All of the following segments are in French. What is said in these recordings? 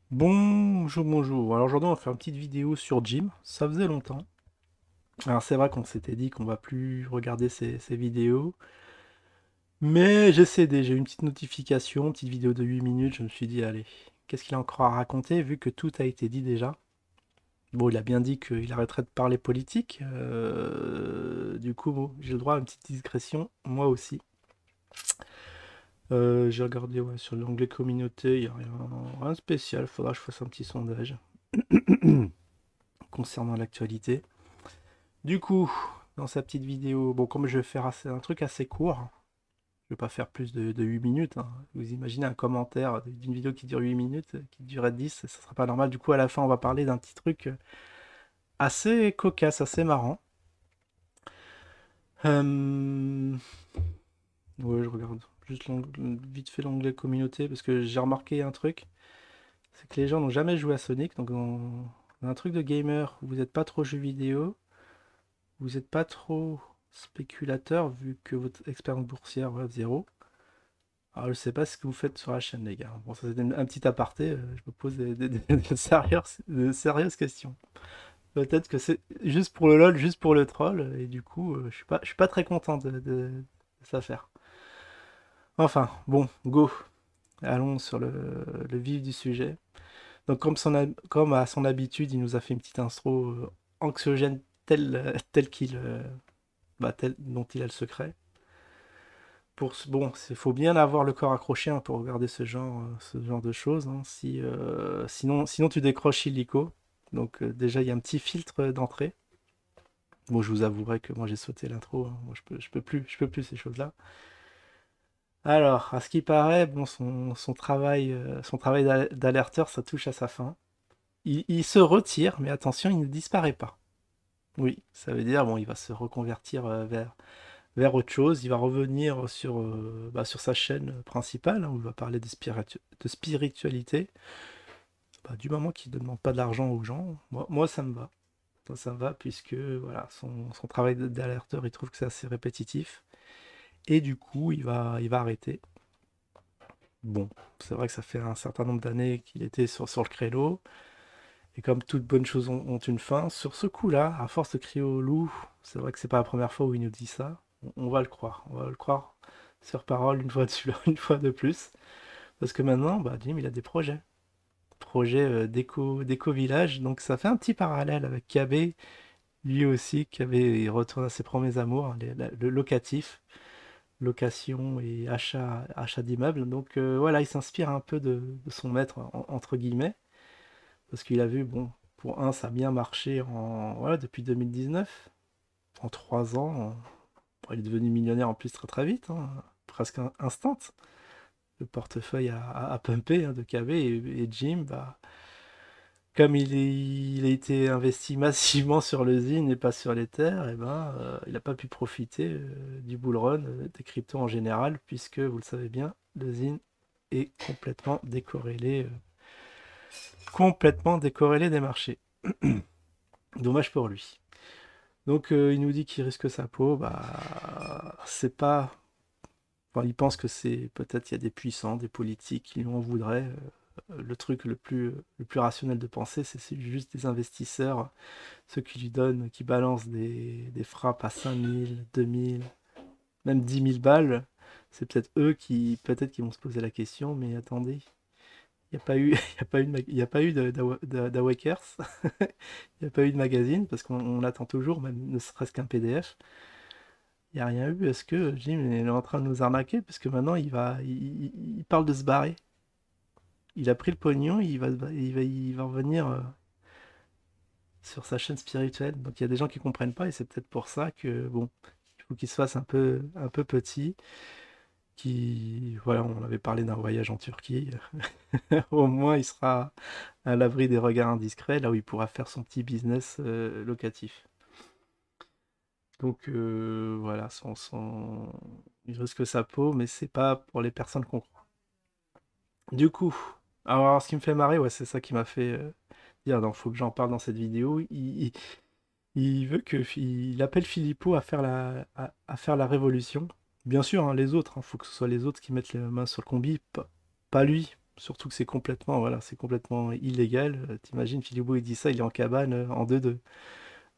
Bonjour, bonjour. Alors aujourd'hui, on va faire une petite vidéo sur Jim. Ça faisait longtemps. Alors c'est vrai qu'on s'était dit qu'on va plus regarder ces vidéos. Mais j'ai cédé, j'ai eu une petite notification, une petite vidéo de 8 minutes. Je me suis dit, allez, qu'est-ce qu'il a encore à raconter vu que tout a été dit déjà. Bon, il a bien dit qu'il arrêterait de parler politique. Du coup, bon, j'ai le droit à une petite discrétion, moi aussi. J'ai regardé ouais, sur l'onglet communauté, il n'y a rien de spécial. Faudra que je fasse un petit sondage concernant l'actualité. Du coup, dans sa petite vidéo, bon, comme je vais faire un truc assez court, je vais pas faire plus de 8 minutes, hein. Vous imaginez un commentaire d'une vidéo qui dure 8 minutes, qui durait 10, ça serait pas normal. Du coup, à la fin, on va parler d'un petit truc assez cocasse, assez marrant. Euh, Ouais, je regarde juste vite fait l'onglet communauté, parce que j'ai remarqué un truc, c'est que les gens n'ont jamais joué à Sonic, donc dans un truc de gamer où vous n'êtes pas trop jeu vidéo, vous n'êtes pas trop spéculateur vu que votre expérience boursière va zéro. Alors je sais pas ce que vous faites sur la chaîne les gars. Bon ça c'était un petit aparté, je me pose de sérieuses questions. Peut-être que c'est juste pour le lol, juste pour le troll, et du coup je suis pas très content de cette affaire. Enfin, bon, go. Allons sur le vif du sujet. Donc comme à son habitude, il nous a fait une petite intro anxiogène tel qu'il dont il a le secret. Bon, il faut bien avoir le corps accroché hein, pour regarder ce genre de choses, hein. Sinon, tu décroches illico. Donc déjà, il y a un petit filtre d'entrée. Bon, je vous avouerai que moi j'ai sauté l'intro, hein. Moi, je peux plus ces choses-là. Alors, à ce qui paraît, bon, son travail d'alerteur, ça touche à sa fin. Il se retire, mais attention, il ne disparaît pas. Oui, ça veut dire, bon, il va se reconvertir vers autre chose. Il va revenir sur sa chaîne principale, hein, où il va parler de spiritualité. Bah, du moment qu'il ne demande pas de l'argent aux gens, moi, ça me va. Ça me va puisque voilà, son travail d'alerteur, il trouve que c'est assez répétitif. Et du coup, il va arrêter. Bon, c'est vrai que ça fait un certain nombre d'années qu'il était sur le créneau. Et comme toute bonne chose ont une fin, sur ce coup-là, à force de crier au loup, c'est vrai que c'est pas la première fois où il nous dit ça. On va le croire. On va le croire sur parole une fois une fois de plus. Parce que maintenant, bah, Jim, il a des projets. Projets d'éco-village. Donc ça fait un petit parallèle avec KB. Lui aussi, KB, il retourne à ses premiers amours, hein, le locatif, location et achat d'immeubles. Donc voilà, il s'inspire un peu de son maître, entre guillemets. Parce qu'il a vu, bon, pour un, ça a bien marché voilà, depuis 2019. En 3 ans, bon, il est devenu millionnaire en plus très très vite, hein, presque instant. Le portefeuille a pumpé hein, de KB et Jim, bah, comme il a été investi massivement sur l'usine et pas sur les terres, et ben, il n'a pas pu profiter du bull run des cryptos en général, puisque vous le savez bien, l'usine est complètement décorrélée des marchés. Dommage pour lui. Donc il nous dit qu'il risque sa peau, bah c'est pas. Enfin, il pense que c'est peut-être il y a des puissants, des politiques qui lui en voudraient. Le truc le plus rationnel de penser, c'est juste des investisseurs, ceux qui lui donnent, qui balancent des frappes à 5 000, 2 000, même 10 000 balles. C'est peut-être eux qui vont se poser la question, mais attendez, il n'y a pas eu, il y a pas eu d'Awakers, il n'y a pas eu de magazine, parce qu'on attend toujours, même ne serait-ce qu'un PDF. Il n'y a rien eu. Est-ce que Jim est en train de nous arnaquer? Parce que maintenant, il parle de se barrer. Il a pris le pognon, il va revenir sur sa chaîne spirituelle. Donc il y a des gens qui comprennent pas et c'est peut-être pour ça que, bon, il faut qu'il se fasse un peu petit. Voilà, on avait parlé d'un voyage en Turquie. Au moins, il sera à l'abri des regards indiscrets, là où il pourra faire son petit business locatif. Donc voilà, il risque sa peau, mais c'est pas pour les personnes qu'on croit. Du coup, alors ce qui me fait marrer, ouais, c'est ça qui m'a fait dire, donc faut que j'en parle dans cette vidéo. Il veut il appelle Filippo à faire la révolution. Bien sûr, hein, les autres, il faut que ce soit les autres qui mettent les mains sur le combi, pas lui. Surtout que c'est complètement, voilà, c'est complètement illégal. T'imagines, Philippot, il dit ça, il est en cabane en 2-2.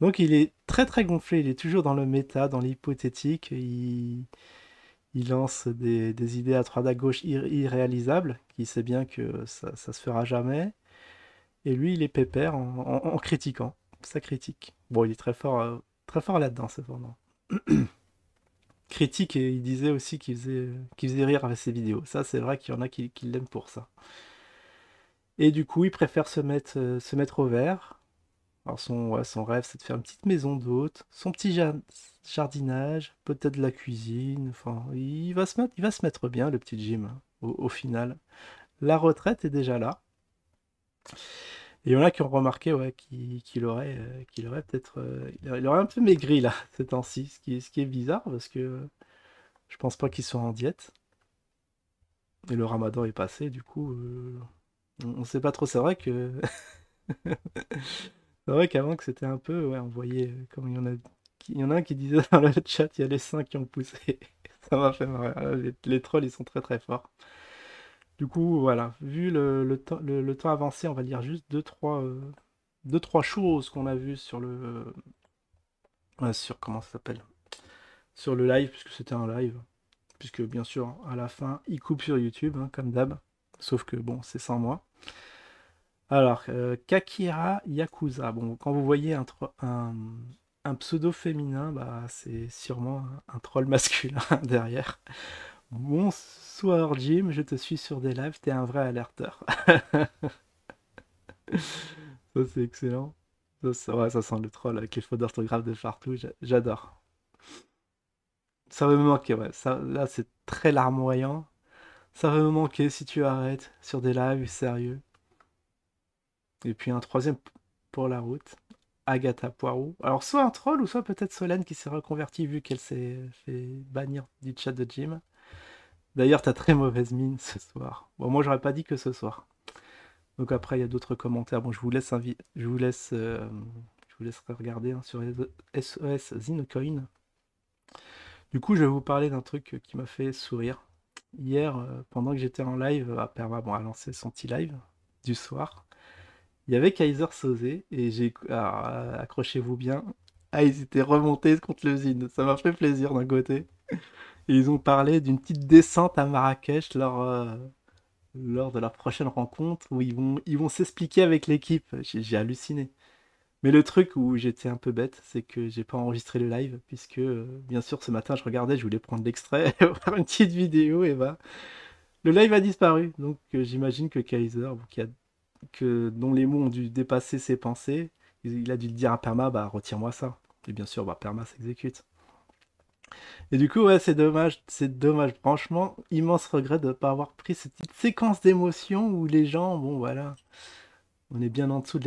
Donc il est très très gonflé, il est toujours dans le méta, dans l'hypothétique. Il lance des idées à droite à gauche irréalisables, qui sait bien que ça se fera jamais. Et lui, il est pépère en critiquant. Ça critique. Bon, il est très fort là-dedans, cependant. Critique et il disait aussi qu'il faisait rire avec ses vidéos. Ça, c'est vrai qu'il y en a qui l'aiment pour ça. Et du coup, il préfère se mettre au vert. Alors son rêve, c'est de faire une petite maison d'hôte, son petit jardinage, peut-être de la cuisine. Enfin, il va se mettre bien, le petit Jim, hein, au final. La retraite est déjà là. Et il y en a qui ont remarqué ouais, qu'il aurait peut-être... il aurait un peu maigri là, ces temps-ci, ce qui est bizarre parce que je pense pas qu'il soit en diète. Et le ramadan est passé, du coup, on sait pas trop. C'est vrai que c'est vrai qu'avant que c'était un peu, ouais, on voyait comme il y en a un qui disait dans le chat, il y a les seins qui ont poussé. Ça m'a fait marrer. Les trolls, ils sont très très forts. Du coup, voilà, vu le temps avancé, on va dire juste deux, trois choses qu'on a vues sur sur comment ça s'appelle? Sur le live, puisque c'était un live. Puisque bien sûr, à la fin, il coupe sur YouTube, hein, comme d'hab. Sauf que bon, c'est sans moi. Alors, Kakira Yakuza. Bon, quand vous voyez un pseudo féminin, bah, c'est sûrement un troll masculin derrière. Bonsoir Jim, je te suis sur des lives, t'es un vrai alerteur. Ça, c'est excellent. Ouais, ça sent le troll avec les fautes d'orthographe de partout, j'adore. Ça va me manquer, ouais. Ça, là, c'est très larmoyant. Ça va me manquer si tu arrêtes sur des lives sérieux. Et puis un troisième pour la route. Agatha Poirot. Alors, soit un troll, ou soit peut-être Solène qui s'est reconvertie vu qu'elle s'est fait bannir du chat de Jim. D'ailleurs, t'as très mauvaise mine ce soir. Bon, moi, j'aurais pas dit que ce soir. Donc après, il y a d'autres commentaires. Bon, je vous laisserai regarder hein, sur les SOS Zinocoin. Du coup, je vais vous parler d'un truc qui m'a fait sourire. Hier, pendant que j'étais en live, Perma bon, a lancé son petit live du soir. Il y avait Kaiser Soze et alors, accrochez-vous bien. Ah, ils étaient remontés contre le Zine. Ça m'a fait plaisir d'un côté. Et ils ont parlé d'une petite descente à Marrakech lors de leur prochaine rencontre où ils vont s'expliquer avec l'équipe. J'ai halluciné. Mais le truc où j'étais un peu bête, c'est que j'ai pas enregistré le live, puisque bien sûr ce matin je regardais, je voulais prendre l'extrait, faire une petite vidéo, et bah le live a disparu. Donc j'imagine que Kaiser, dont les mots ont dû dépasser ses pensées, il a dû le dire à Perma, bah retire-moi ça. Et bien sûr, bah Perma s'exécute. Et du coup, ouais, c'est dommage. Franchement, immense regret de ne pas avoir pris cette petite séquence d'émotions où les gens, bon voilà, on est bien en dessous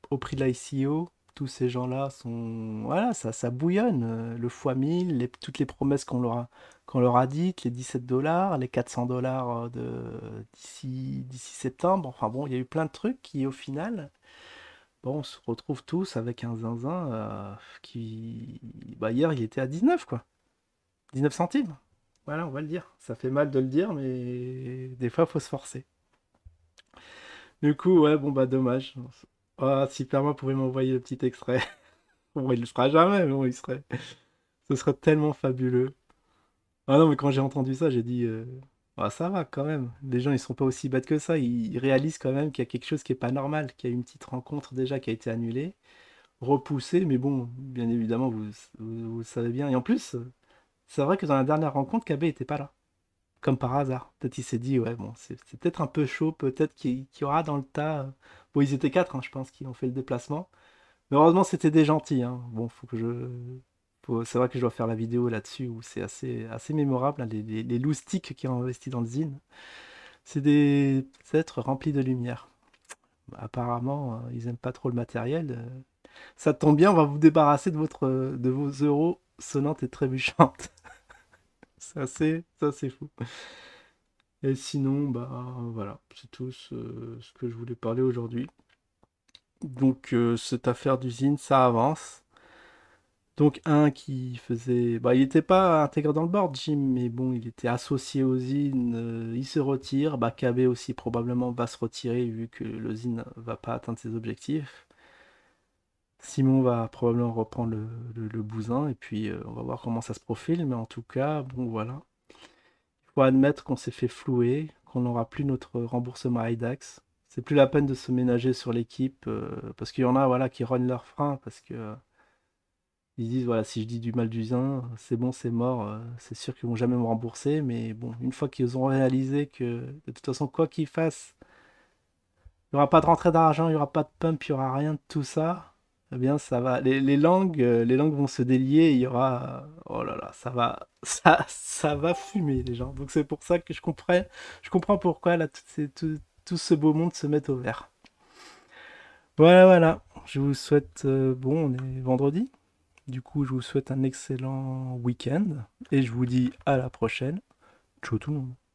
au prix de l'ICO. Tous ces gens-là sont. Voilà, ça bouillonne. Le fois 1000, toutes les promesses qu'on leur a dites, les 17 dollars, les 400 dollars d'ici septembre. Enfin bon, il y a eu plein de trucs qui, au final, bon, on se retrouve tous avec un zinzin qui. Bah, hier, il était à 19, quoi. 19 centimes. Voilà, on va le dire. Ça fait mal de le dire, mais des fois, il faut se forcer. Du coup, ouais, bon, bah, dommage. Ah, si Perma pouvait m'envoyer le petit extrait. Bon, il le fera jamais, mais bon, ce serait tellement fabuleux. Ah non, mais quand j'ai entendu ça, j'ai dit, ah, ça va quand même. Les gens, ils sont pas aussi bêtes que ça. Ils réalisent quand même qu'il y a quelque chose qui est pas normal, qu'il y a une petite rencontre déjà qui a été annulée, repoussée, mais bon, bien évidemment, vous le savez bien. Et en plus, c'est vrai que dans la dernière rencontre, KB était pas là. Comme par hasard. Peut-être il s'est dit, ouais, bon, c'est peut-être un peu chaud, peut-être qu'il y aura dans le tas. Bon, ils étaient quatre, hein, je pense, qui ont fait le déplacement. Mais heureusement, c'était des gentils, hein. Bon, c'est vrai que je dois faire la vidéo là-dessus où c'est assez mémorable, hein, les loustiques qui ont investi dans le zine. C'est des êtres remplis de lumière. Apparemment, ils aiment pas trop le matériel. Ça tombe bien, on va vous débarrasser de vos euros sonnantes et trébuchantes. C'est assez fou. Et sinon, bah voilà, c'est tout ce que je voulais parler aujourd'hui. Donc cette affaire d'usine, ça avance. Donc un qui faisait... Bah, il n'était pas intégré dans le board, Jim, mais bon, il était associé aux ZIN, il se retire. Bah, KB aussi probablement va se retirer vu que le ZIN va pas atteindre ses objectifs. Simon va probablement reprendre le bousin et puis on va voir comment ça se profile. Mais en tout cas, bon voilà. Il faut admettre qu'on s'est fait flouer, qu'on n'aura plus notre remboursement IDAX. C'est plus la peine de se ménager sur l'équipe parce qu'il y en a voilà, qui rognent leurs freins parce que ils disent voilà, si je dis du mal du zin, c'est bon, c'est mort, c'est sûr qu'ils vont jamais me rembourser. Mais bon, une fois qu'ils ont réalisé que de toute façon, quoi qu'ils fassent, il n'y aura pas de rentrée d'argent, il n'y aura pas de pump, il n'y aura rien de tout ça. Eh bien, ça va. Les langues vont se délier. Et il y aura. Oh là là, ça va, ça va fumer les gens. Donc c'est pour ça que je comprends pourquoi là tout ce beau monde se met au vert. Voilà, voilà. Je vous souhaite bon, on est vendredi. Du coup, je vous souhaite un excellent week-end et je vous dis à la prochaine. Ciao tout le monde.